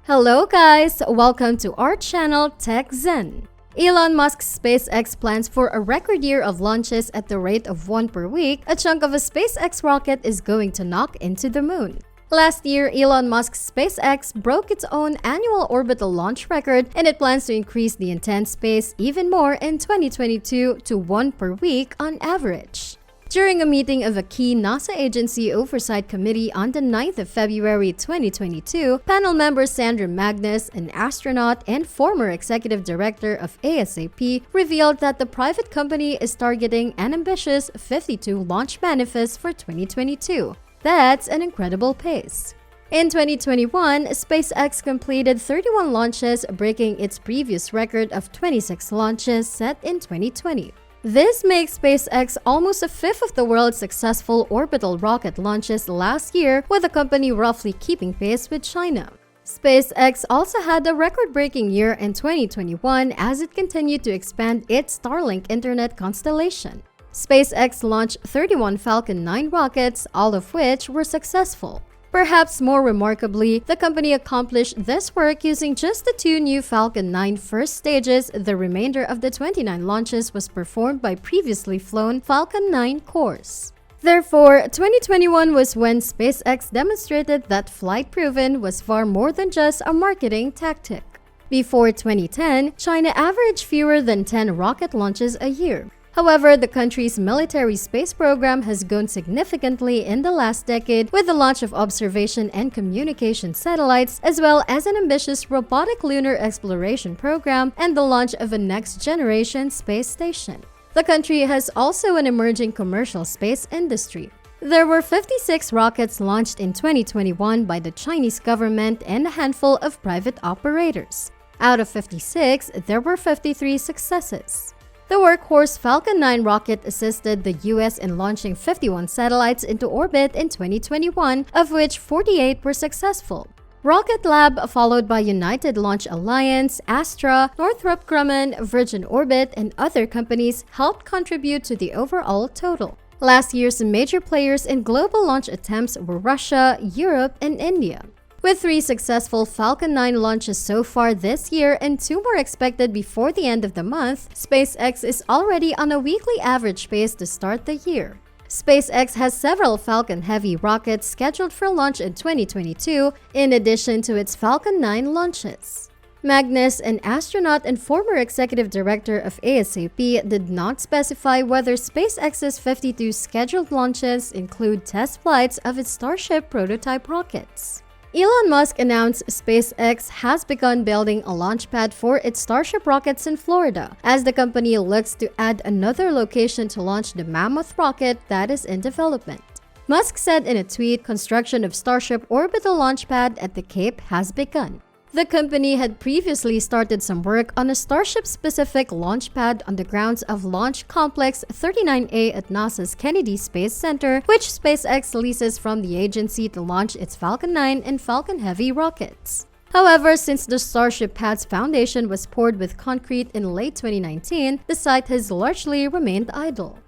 Hello guys! Welcome to our channel Techzen. Elon Musk's SpaceX plans for a record year of launches at the rate of one per week. A chunk of a SpaceX rocket is going to knock into the moon. Last year, Elon Musk's SpaceX broke its own annual orbital launch record, and it plans to increase the intense pace even more in 2022 to one per week on average. During a meeting of a key NASA agency oversight committee on the 9th of February 2022, panel member Sandra Magnus, an astronaut and former executive director of ASAP, revealed that the private company is targeting an ambitious 52 launch manifest for 2022. That's an incredible pace. In 2021, SpaceX completed 31 launches, breaking its previous record of 26 launches set in 2020. This makes SpaceX almost a fifth of the world's successful orbital rocket launches last year, with the company roughly keeping pace with China. SpaceX also had a record-breaking year in 2021 as it continued to expand its Starlink internet constellation. SpaceX launched 31 Falcon 9 rockets, all of which were successful. Perhaps more remarkably, the company accomplished this work using just the two new Falcon 9 first stages. The remainder of the 29 launches was performed by previously flown Falcon 9 cores. Therefore, 2021 was when SpaceX demonstrated that flight proven was far more than just a marketing tactic. Before 2010, China averaged fewer than 10 rocket launches a year. However, the country's military space program has grown significantly in the last decade with the launch of observation and communication satellites, as well as an ambitious robotic lunar exploration program and the launch of a next-generation space station. The country has also an emerging commercial space industry. There were 56 rockets launched in 2021 by the Chinese government and a handful of private operators. Out of 56, there were 53 successes. The workhorse Falcon 9 rocket assisted the US in launching 51 satellites into orbit in 2021, of which 48 were successful. Rocket Lab, followed by United Launch Alliance, Astra, Northrop Grumman, Virgin Orbit, and other companies, helped contribute to the overall total. Last year's major players in global launch attempts were Russia, Europe, and India. With 3 successful Falcon 9 launches so far this year and 2 more expected before the end of the month, SpaceX is already on a weekly average pace to start the year. SpaceX has several Falcon Heavy rockets scheduled for launch in 2022, in addition to its Falcon 9 launches. Magnus, an astronaut and former executive director of ASAP, did not specify whether SpaceX's 52 scheduled launches include test flights of its Starship prototype rockets. Elon Musk announced SpaceX has begun building a launch pad for its Starship rockets in Florida, as the company looks to add another location to launch the Mammoth rocket that is in development. Musk said in a tweet, construction of Starship orbital launch pad at the Cape has begun. The company had previously started some work on a Starship-specific launch pad on the grounds of Launch Complex 39A at NASA's Kennedy Space Center, which SpaceX leases from the agency to launch its Falcon 9 and Falcon Heavy rockets. However, since the Starship pad's foundation was poured with concrete in late 2019, the site has largely remained idle.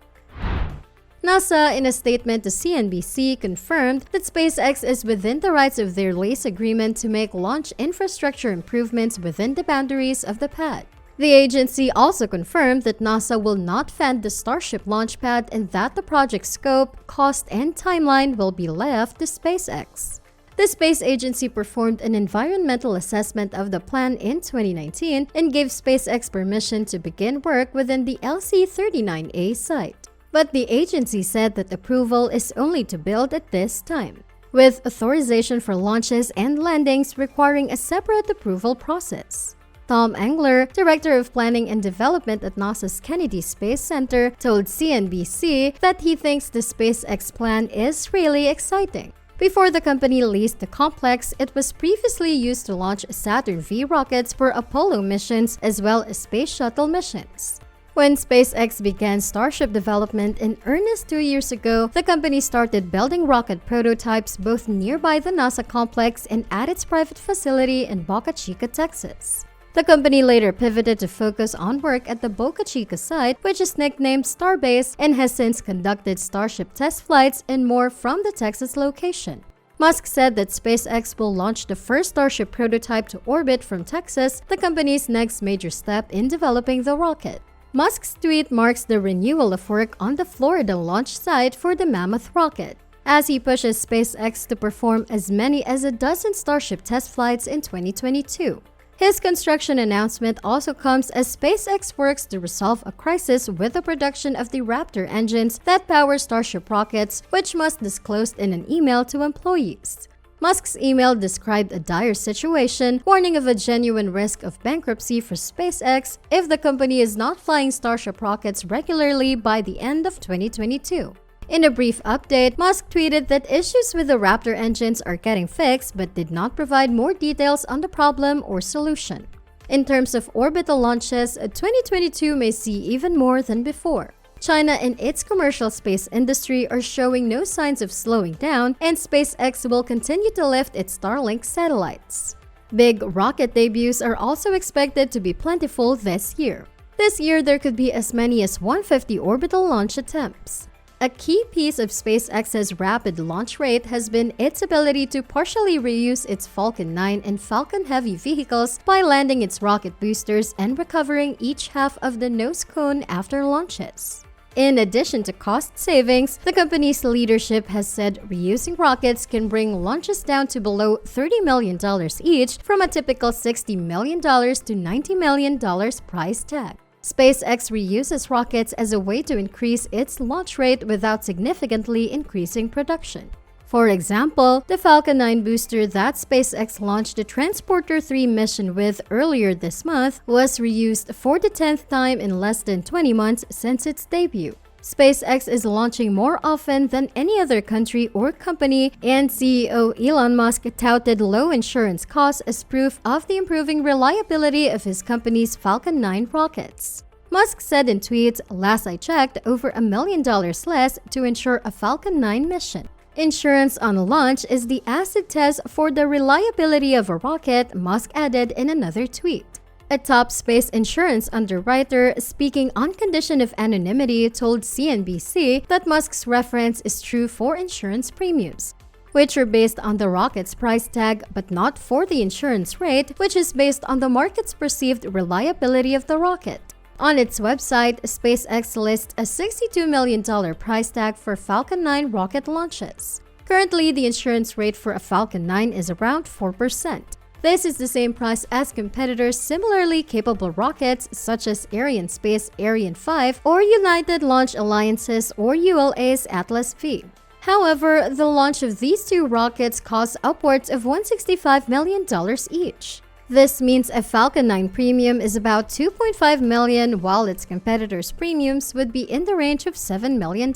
NASA, in a statement to CNBC, confirmed that SpaceX is within the rights of their lease agreement to make launch infrastructure improvements within the boundaries of the pad. The agency also confirmed that NASA will not fund the Starship launch pad and that the project's scope, cost, and timeline will be left to SpaceX. The space agency performed an environmental assessment of the plan in 2019 and gave SpaceX permission to begin work within the LC-39A site. But the agency said that approval is only to build at this time, with authorization for launches and landings requiring a separate approval process. Tom Engler, Director of Planning and Development at NASA's Kennedy Space Center, told CNBC that he thinks the SpaceX plan is really exciting. Before the company leased the complex, it was previously used to launch Saturn V rockets for Apollo missions as well as space shuttle missions. When SpaceX began Starship development in earnest 2 years ago, the company started building rocket prototypes both nearby the NASA complex and at its private facility in Boca Chica, Texas. The company later pivoted to focus on work at the Boca Chica site, which is nicknamed Starbase, and has since conducted Starship test flights and more from the Texas location. Musk said that SpaceX will launch the first Starship prototype to orbit from Texas, the company's next major step in developing the rocket. Musk's tweet marks the renewal of work on the Florida launch site for the Mammoth rocket, as he pushes SpaceX to perform as many as a dozen Starship test flights in 2022. His construction announcement also comes as SpaceX works to resolve a crisis with the production of the Raptor engines that power Starship rockets, which Musk disclosed in an email to employees. Musk's email described a dire situation, warning of a genuine risk of bankruptcy for SpaceX if the company is not flying Starship rockets regularly by the end of 2022. In a brief update, Musk tweeted that issues with the Raptor engines are getting fixed but did not provide more details on the problem or solution. In terms of orbital launches, 2022 may see even more than before. China and its commercial space industry are showing no signs of slowing down, and SpaceX will continue to lift its Starlink satellites. Big rocket debuts are also expected to be plentiful this year. This year, there could be as many as 150 orbital launch attempts. A key piece of SpaceX's rapid launch rate has been its ability to partially reuse its Falcon 9 and Falcon Heavy vehicles by landing its rocket boosters and recovering each half of the nose cone after launches. In addition to cost savings, the company's leadership has said reusing rockets can bring launches down to below $30 million each from a typical $60 million to $90 million price tag. SpaceX reuses rockets as a way to increase its launch rate without significantly increasing production. For example, the Falcon 9 booster that SpaceX launched the Transporter 3 mission with earlier this month was reused for the 10th time in less than 20 months since its debut. SpaceX is launching more often than any other country or company, and CEO Elon Musk touted low insurance costs as proof of the improving reliability of his company's Falcon 9 rockets. Musk said in tweets, "Last I checked, over $1 million less to insure a Falcon 9 mission." Insurance on launch is the acid test for the reliability of a rocket, Musk added in another tweet. A top space insurance underwriter, speaking on condition of anonymity, told CNBC that Musk's reference is true for insurance premiums, which are based on the rocket's price tag but not for the insurance rate, which is based on the market's perceived reliability of the rocket. On its website, SpaceX lists a $62 million price tag for Falcon 9 rocket launches. Currently, the insurance rate for a Falcon 9 is around 4%. This is the same price as competitors' similarly capable rockets such as Arianespace Ariane 5 or United Launch Alliance's or ULA's Atlas V. However, the launch of these two rockets costs upwards of $165 million each. This means a Falcon 9 premium is about $2.5 million, while its competitors' premiums would be in the range of $7 million.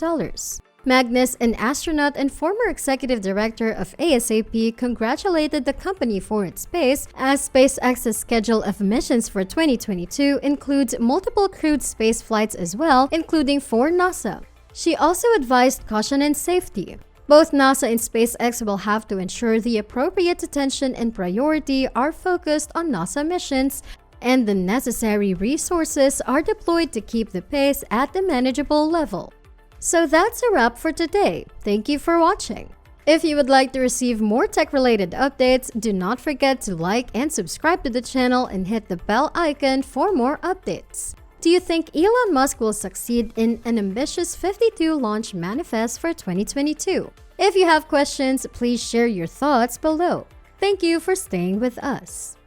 Magnus, an astronaut and former executive director of ASAP, congratulated the company for its pace, as SpaceX's schedule of missions for 2022 includes multiple crewed space flights as well, including for NASA. She also advised caution and safety. Both NASA and SpaceX will have to ensure the appropriate attention and priority are focused on NASA missions, and the necessary resources are deployed to keep the pace at the manageable level. So that's a wrap for today. Thank you for watching. If you would like to receive more tech-related updates, do not forget to like and subscribe to the channel and hit the bell icon for more updates. Do you think Elon Musk will succeed in an ambitious 52 launch manifest for 2022? If you have questions, please share your thoughts below. Thank you for staying with us.